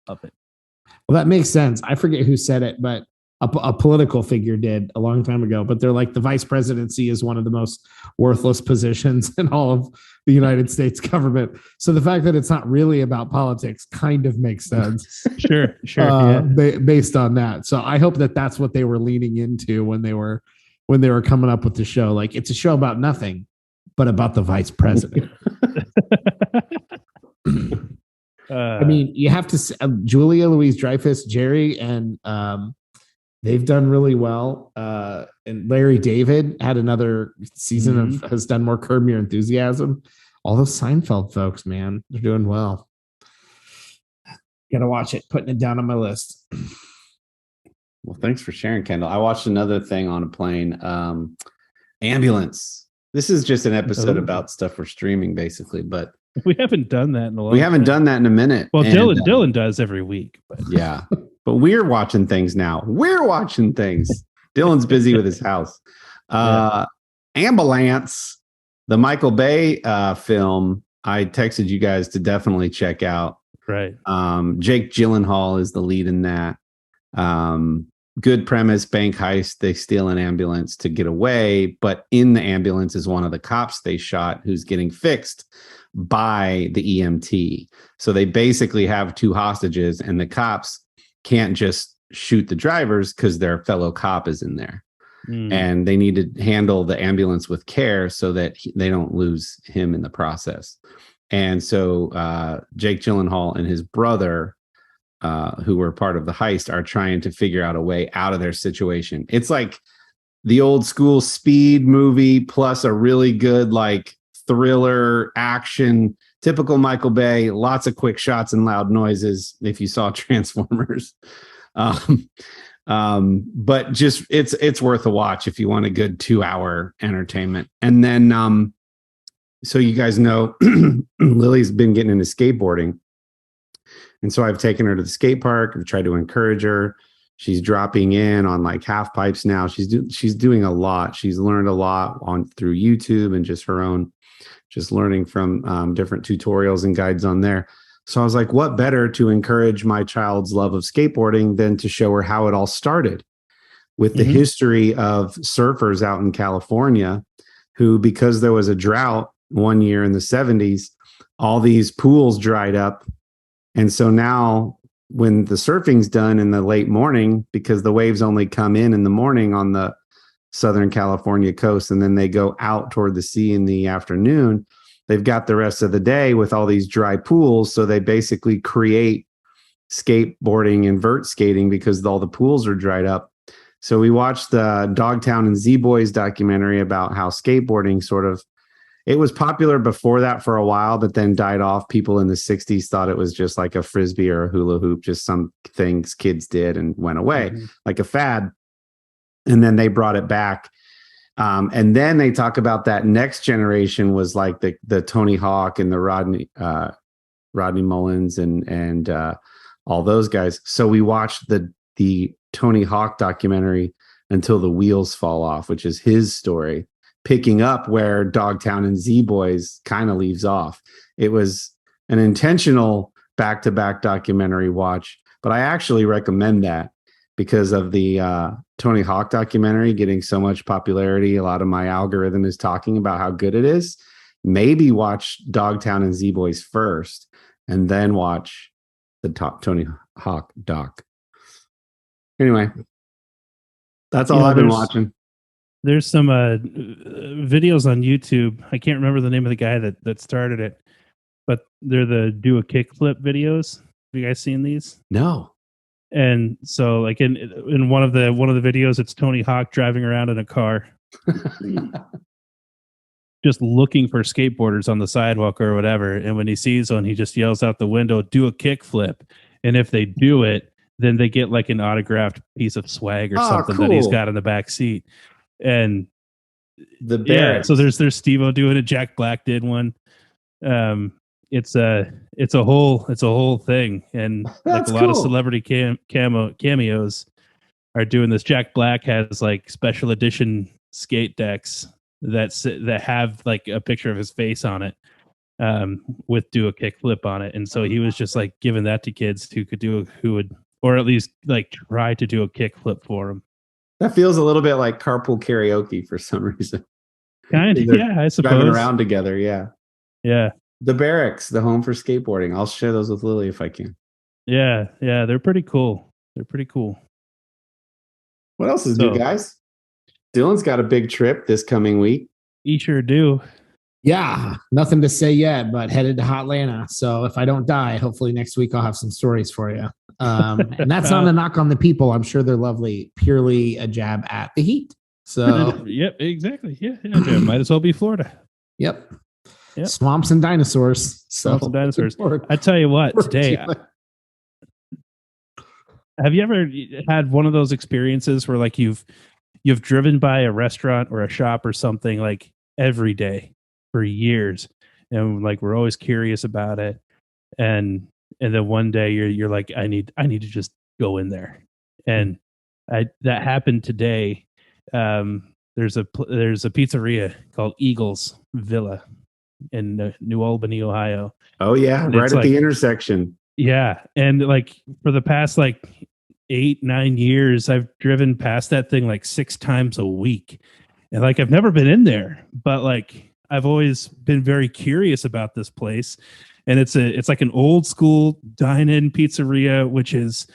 Love it. Well, that makes sense. I forget who said it, but a political figure did a long time ago. But they're like, the vice presidency is one of the most worthless positions in all of the United States government. So the fact that it's not really about politics kind of makes sense. Sure. Based on that. So I hope that that's what they were leaning into when they were coming up with the show. Like, it's a show about nothing, but about the vice president. I mean, you have to say, Julia Louis-Dreyfus, Jerry, and they've done really well. And Larry David had another season has done more Curb Your Enthusiasm. All those Seinfeld folks, man, they're doing well. Gotta watch it. Putting it down on my list. Well, thanks for sharing, Kendall. I watched another thing on a plane. Ambulance. This is just an episode about stuff we're streaming, basically, but we haven't done that in a long time. We haven't done that in a minute. Well, Dillon does every week. But. Yeah. But we're watching things now. Dillon's busy with his house. Ambulance, the Michael Bay film, I texted you guys to definitely check out. Right. Jake Gyllenhaal is the lead in that. Good premise, bank heist. They steal an ambulance to get away, but in the ambulance is one of the cops they shot who's getting fixed by the EMT. So they basically have two hostages, and the cops can't just shoot the drivers because their fellow cop is in there. And they need to handle the ambulance with care so that they don't lose him in the process. And so Jake Gyllenhaal and his brother, who were part of the heist, are trying to figure out a way out of their situation. It's like the old school Speed movie plus a really good like thriller action, typical Michael Bay, lots of quick shots and loud noises if you saw Transformers. But just it's worth a watch if you want a good 2-hour entertainment. And then so you guys know Lily's been getting into skateboarding. And so I've taken her to the skate park. I've tried to encourage her. She's dropping in on like half pipes now. She's doing a lot. She's learned a lot through YouTube and just her own, just learning from different tutorials and guides on there. So I was like, what better to encourage my child's love of skateboarding than to show her how it all started with the history of surfers out in California who, because there was a drought one year in the 70s, all these pools dried up. And so now when the surfing's done in the late morning, because the waves only come in the morning on the Southern California coast, and then they go out toward the sea in the afternoon, they've got the rest of the day with all these dry pools. So they basically create skateboarding and vert skating because all the pools are dried up. So we watched the Dogtown and Z-Boys documentary about how skateboarding it was popular before that for a while, but then died off. People in the 60s thought it was just like a Frisbee or a hula hoop, just some things kids did and went away, like a fad. And then they brought it back. And then they talk about that next generation was like the Tony Hawk and the Rodney Mullins and all those guys. So we watched the Tony Hawk documentary Until the Wheels Fall Off, which is his story, picking up where Dogtown and Z-Boys kind of leaves off. It was an intentional back-to-back documentary watch, but I actually recommend that because of the Tony Hawk documentary getting so much popularity. A lot of my algorithm is talking about how good it is. Maybe watch Dogtown and Z-Boys first and then watch the Tony Hawk doc. Anyway, that's all I've been watching. There's some videos on YouTube. I can't remember the name of the guy that started it, but they're the do a kickflip videos. Have you guys seen these? No. And so, like in one of the videos, it's Tony Hawk driving around in a car, just looking for skateboarders on the sidewalk or whatever. And when he sees one, he just yells out the window, "Do a kickflip!" And if they do it, then they get like an autographed piece of swag or something that he's got in the back seat. And so there's Steve-O doing it. Jack Black did one. It's a whole thing, and like a lot of celebrity cameos are doing this. Jack Black has like special edition skate decks that have like a picture of his face on it, with do a kickflip on it, and so he was just like giving that to kids who would or at least like try to do a kickflip for him. That feels a little bit like carpool karaoke for some reason. Kind of, yeah, I suppose. Driving around together, yeah. Yeah. The Barracks, the home for skateboarding. I'll share those with Lily if I can. Yeah, they're pretty cool. What else is new, guys? Dillon's got a big trip this coming week. You sure do. Yeah, nothing to say yet, but headed to Hotlanta. So if I don't die, hopefully next week I'll have some stories for you. And that's not a knock on the people. I'm sure they're lovely. Purely a jab at the heat. So yep, exactly. Yeah, might as well be Florida. Yep. Swamps and dinosaurs. I tell you what, today. Have you ever had one of those experiences where like you've driven by a restaurant or a shop or something like every day for years, and like we're always curious about it, and then one day you're like, I need to just go in there, and that happened today. There's a pizzeria called Eagles Villa in New Albany, Ohio. Oh yeah, right at the intersection. Yeah, and like for the past like 8-9 years, I've driven past that thing like 6 times a week, and like I've never been in there, but like I've always been very curious about this place, and it's like an old school dine-in pizzeria, which is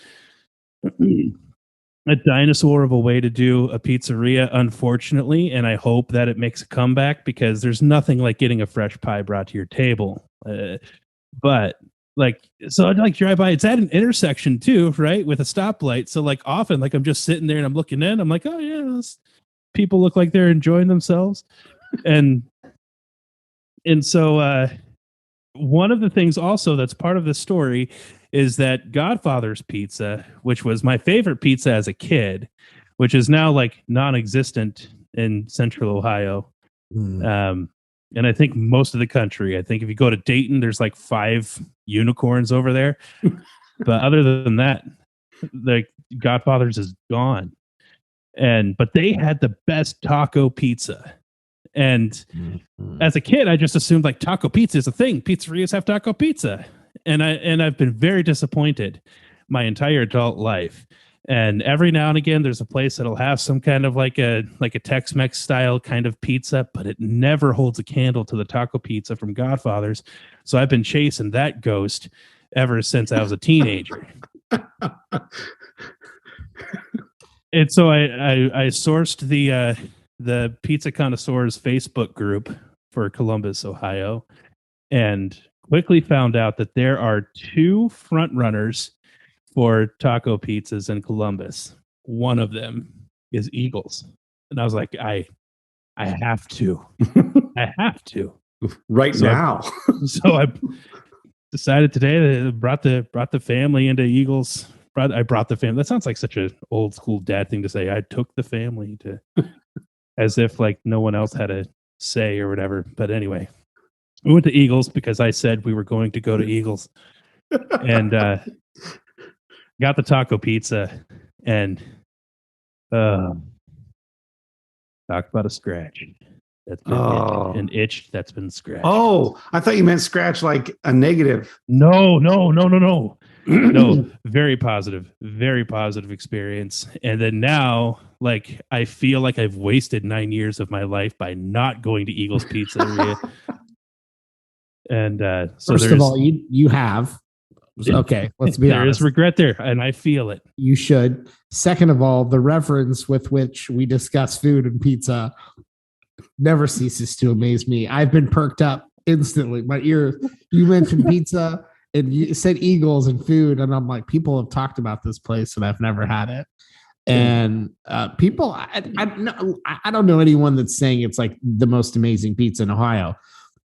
a dinosaur of a way to do a pizzeria, unfortunately, and I hope that it makes a comeback because there's nothing like getting a fresh pie brought to your table. But like, so I'd like drive by. It's at an intersection too, right, with a stoplight. So like often, like I'm just sitting there and I'm looking in. I'm like, oh yeah, those people look like they're enjoying themselves, and so one of the things also that's part of the story is that Godfather's Pizza, which was my favorite pizza as a kid, which is now like non-existent in Central Ohio. And I think most of the country. I think if you go to Dayton, there's like 5 unicorns over there. But other than that, like Godfather's is gone. But they had the best taco pizza. And as a kid, I just assumed like taco pizza is a thing. Pizzerias have taco pizza. And I've been very disappointed my entire adult life. And every now and again, there's a place that'll have some kind of like a Tex-Mex style kind of pizza, but it never holds a candle to the taco pizza from Godfather's. So I've been chasing that ghost ever since I was a teenager. And so I sourced the Pizza Connoisseurs Facebook group for Columbus, Ohio, and quickly found out that there are 2 front runners for taco pizzas in Columbus. One of them is Eagles. And I was like, I have to. I have to. Right now. So I decided today that brought the family into Eagles. I brought the family. That sounds like such an old school dad thing to say. I took the family to, as if like no one else had a say or whatever. But anyway, we went to Eagles because I said we were going to go to Eagles, and got the taco pizza, and talk about a scratch. That's been an itch that's been scratched. Oh, I thought you meant scratch like a negative. No. No, very positive experience. And then now, like, I feel like I've wasted 9 years of my life by not going to Eagles Pizzeria. And so first of all, you have. Okay, let's be honest. There is regret there, and I feel it. You should. Second of all, the reverence with which we discuss food and pizza never ceases to amaze me. I've been perked up instantly. My ear, you mentioned pizza and you said Eagles and food, and I'm like, people have talked about this place and I've never had it. And people, I don't know anyone that's saying it's like the most amazing pizza in Ohio,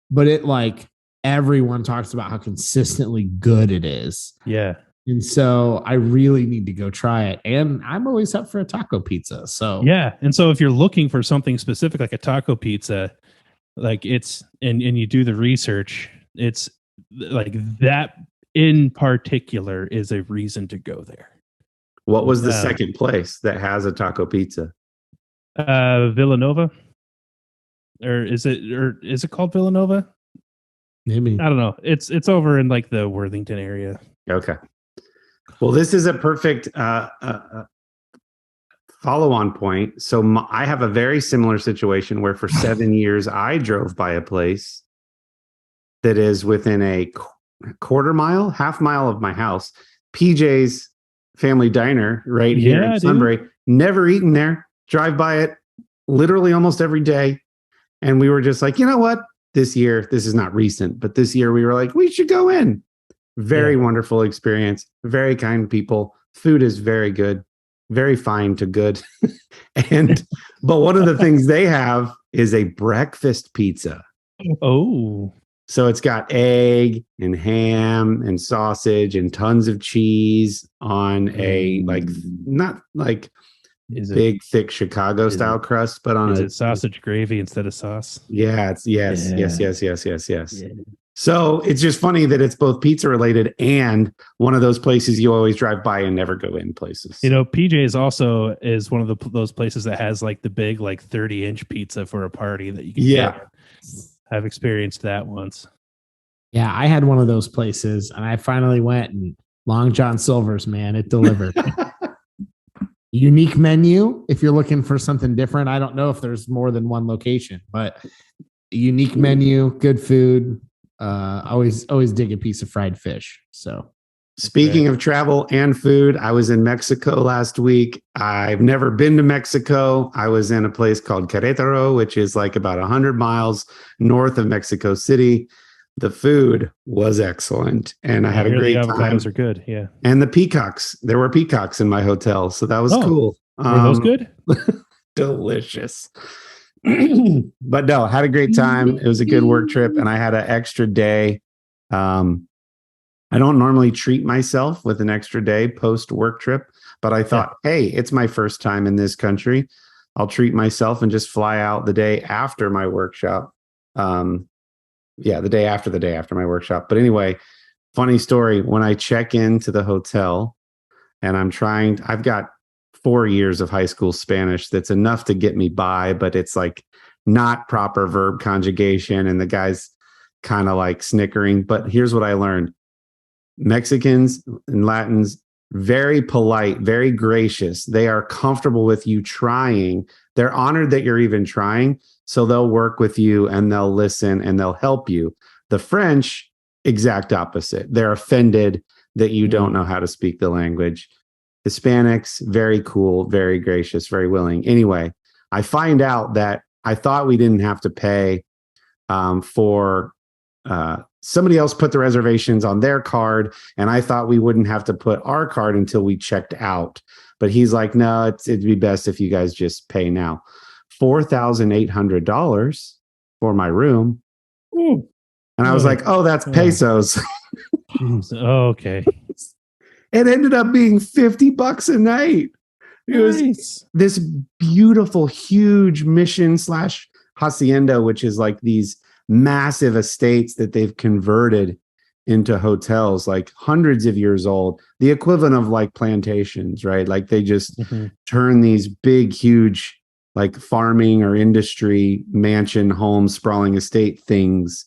but it like everyone talks about how consistently good it is. Yeah. And so I really need to go try it. And I'm always up for a taco pizza. So yeah. And so if you're looking for something specific like a taco pizza, like it's and you do the research, it's like that in particular is a reason to go there. What was the second place that has a taco pizza? Villanova. Or is it called Villanova? Maybe. I don't know. It's over in like the Worthington area. Okay. Well, this is a perfect follow-on point. So I have a very similar situation where for 7 years I drove by a place that is within a quarter mile, half mile of my house. PJ's Family Diner right here in Sunbury. Never eaten there. Drive by it literally almost every day. And we were just like, you know what? This year, this is not recent, but this year we were like, we should go in. Very wonderful experience. Very kind people. Food is very good. Very fine to good. But one of the things they have is a breakfast pizza. Oh. So it's got egg and ham and sausage and tons of cheese on a not like big thick Chicago style crust, but on a sausage gravy instead of sauce. Yeah, it's yes. Yeah. So it's just funny that it's both pizza related and one of those places you always drive by and never go in places. You know, PJ's also is one of those places that has like the big, like 30-inch pizza for a party that you can get. I've experienced that once. Yeah, I had one of those places and I finally went, and Long John Silver's, man, it delivered. Unique menu if you're looking for something different. I don't know if there's more than one location, but unique menu, good food. Always dig a piece of fried fish. So speaking of travel and food, I was in Mexico last week. I've never been to Mexico. I was in a place called Querétaro, which is like about 100 miles north of Mexico City. The food was excellent, and I had a great time. The avocados are good, yeah. And the peacocks. There were peacocks in my hotel, so that was cool. Were those good? Delicious. But no, had a great time. It was a good work trip, and I had an extra day. I don't normally treat myself with an extra day post work trip, but I thought, hey, it's my first time in this country. I'll treat myself and just fly out the day after my workshop. The day after my workshop. But anyway, funny story. When I check into the hotel and I've got 4 years of high school Spanish. That's enough to get me by, but it's like not proper verb conjugation. And the guy's kind of like snickering. But here's what I learned. Mexicans and Latins very polite, very gracious. They are comfortable with you trying. They're honored that you're even trying. So they'll work with you and they'll listen and they'll help you. The French, exact opposite. They're offended that you don't know how to speak the language. Hispanics, very cool, very gracious, very willing. Anyway, I find out that I thought we didn't have to pay for somebody else put the reservations on their card, and I thought we wouldn't have to put our card until we checked out. But he's like, no, it'd be best if you guys just pay now. $4,800 for my room. Ooh. And I was like, oh, that's pesos. Oh, okay. It ended up being $50 a night. It was this beautiful, huge mission / hacienda, which is like these massive estates that they've converted into hotels, like hundreds of years old, the equivalent of like plantations, right? Like they just turn these big, huge, like farming or industry mansion homes, sprawling estate things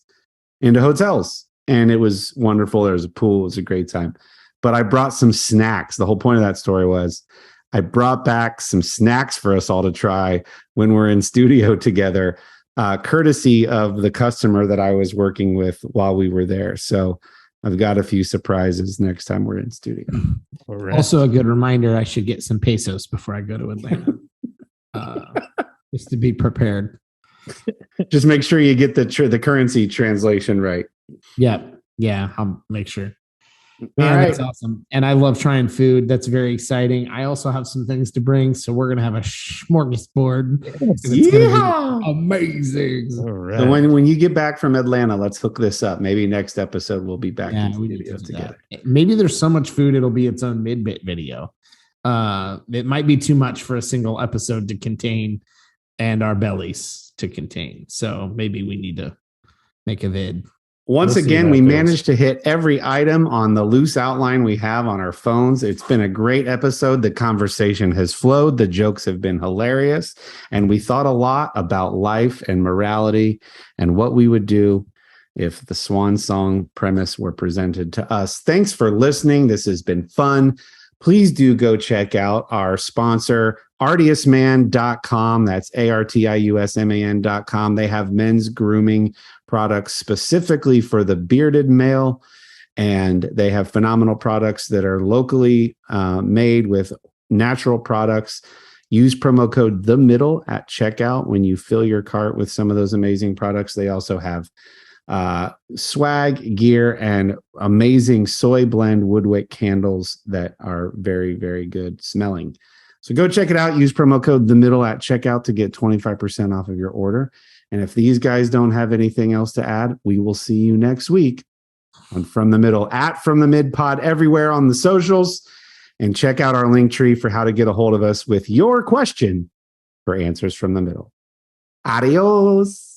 into hotels. And it was wonderful. There was a pool. It was a great time. But I brought some snacks. The whole point of that story was I brought back some snacks for us all to try when we're in studio together, courtesy of the customer that I was working with while we were there. So I've got a few surprises next time we're in studio. Right. Also a good reminder, I should get some pesos before I go to Atlanta. Just to be prepared. Just make sure you get the currency translation right. Yeah, I'll make sure. Man, All right. that's awesome. And I love trying food. That's very exciting. I also have some things to bring. So we're going to have a smorgasbord. It's gonna be amazing. All right. So when you get back from Atlanta, let's hook this up. Maybe next episode we'll be back in we need studio to do together. that. Maybe there's so much food, it'll be its own mid-bit video. It might be too much for a single episode to contain and our bellies to contain. So maybe we need to make a vid. Once We'll again, we managed to hit every item on the loose outline we have on our phones. It's been a great episode. The conversation has flowed. The jokes have been hilarious. And we thought a lot about life and morality and what we would do if the Swan Song premise were presented to us. Thanks for listening. This has been fun. Please do go check out our sponsor, artiusman.com. That's ARTIUSMAN.com. They have men's grooming products specifically for the bearded male, and they have phenomenal products that are locally made with natural products. Use promo code The Middle at checkout when you fill your cart with some of those amazing products. They also have swag, gear, and amazing soy blend woodwick candles that are very, very good smelling. So go check it out. Use promo code The Middle at checkout to get 25% off of your order. And if these guys don't have anything else to add, we will see you next week on From the Middle at From the Mid Pod everywhere on the socials. And check out our LinkTree for how to get a hold of us with your question for Answers from the Middle. Adios.